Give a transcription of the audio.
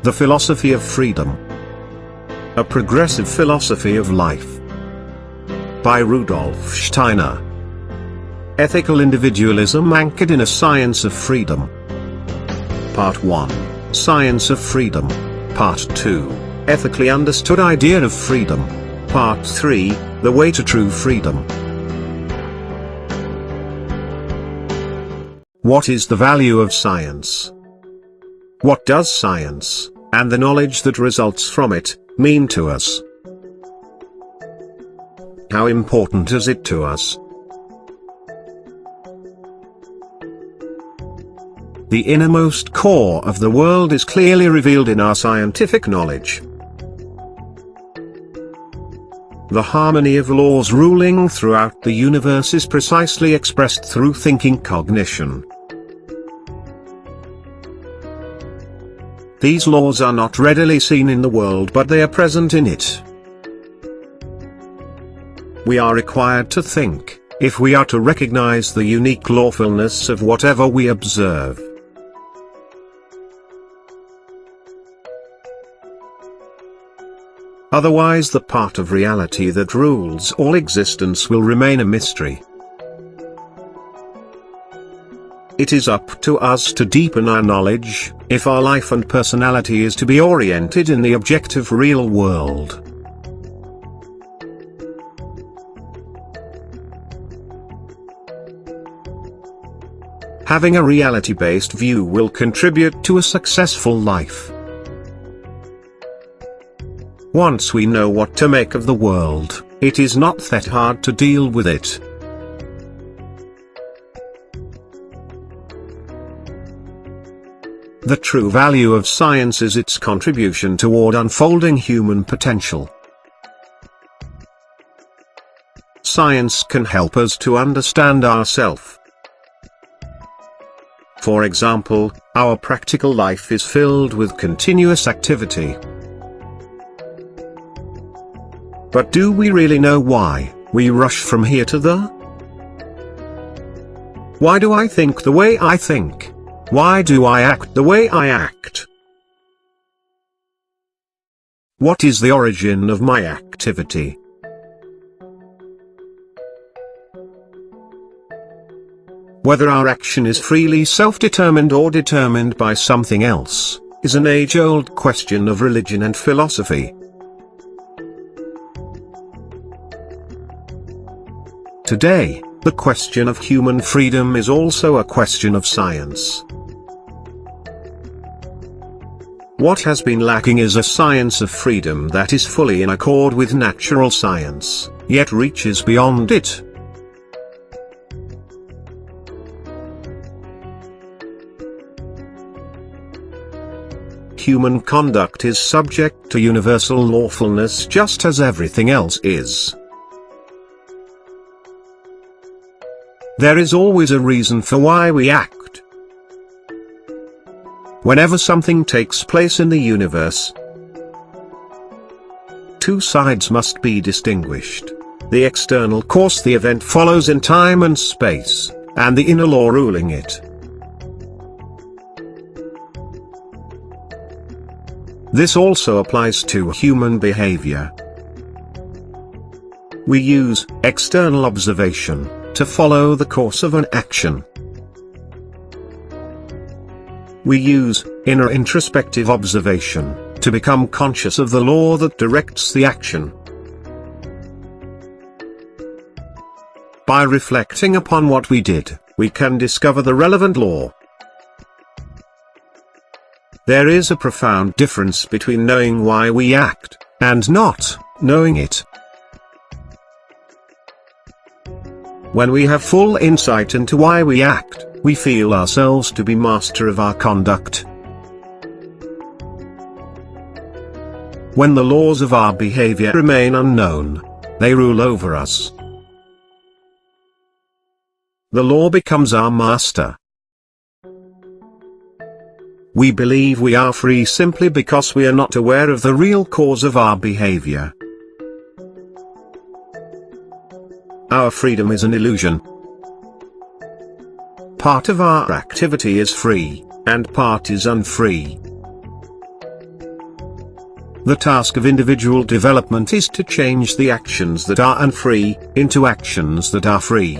The Philosophy of Freedom. A Progressive Philosophy of Life. By Rudolf Steiner. Ethical Individualism Anchored in a Science of Freedom. Part 1. Science of Freedom. Part 2. Ethically Understood Idea of Freedom. Part 3. The Way to True Freedom. What is the value of science? What does science, and the knowledge that results from it, mean to us? How important is it to us? The innermost core of the world is clearly revealed in our scientific knowledge. The harmony of laws ruling throughout the universe is precisely expressed through thinking cognition. These laws are not readily seen in the world, but they are present in it. We are required to think, if we are to recognize the unique lawfulness of whatever we observe. Otherwise, the part of reality that rules all existence will remain a mystery. It is up to us to deepen our knowledge, if our life and personality is to be oriented in the objective real world. Having a reality-based view will contribute to a successful life. Once we know what to make of the world, it is not that hard to deal with it. The true value of science is its contribution toward unfolding human potential. Science can help us to understand ourselves. For example, our practical life is filled with continuous activity. But do we really know why we rush from here to there? Why do I think the way I think? Why do I act the way I act? What is the origin of my activity? Whether our action is freely self-determined or determined by something else, is an age-old question of religion and philosophy. Today, the question of human freedom is also a question of science. What has been lacking is a science of freedom that is fully in accord with natural science, yet reaches beyond it. Human conduct is subject to universal lawfulness just as everything else is. There is always a reason for why we act. Whenever something takes place in the universe, two sides must be distinguished. The external course the event follows in time and space, and the inner law ruling it. This also applies to human behavior. We use external observation to follow the course of an action. We use inner introspective observation to become conscious of the law that directs the action. By reflecting upon what we did, we can discover the relevant law. There is a profound difference between knowing why we act, and not knowing it. When we have full insight into why we act, we feel ourselves to be master of our conduct. When the laws of our behavior remain unknown, they rule over us. The law becomes our master. We believe we are free simply because we are not aware of the real cause of our behavior. Our freedom is an illusion. Part of our activity is free, and part is unfree. The task of individual development is to change the actions that are unfree, into actions that are free.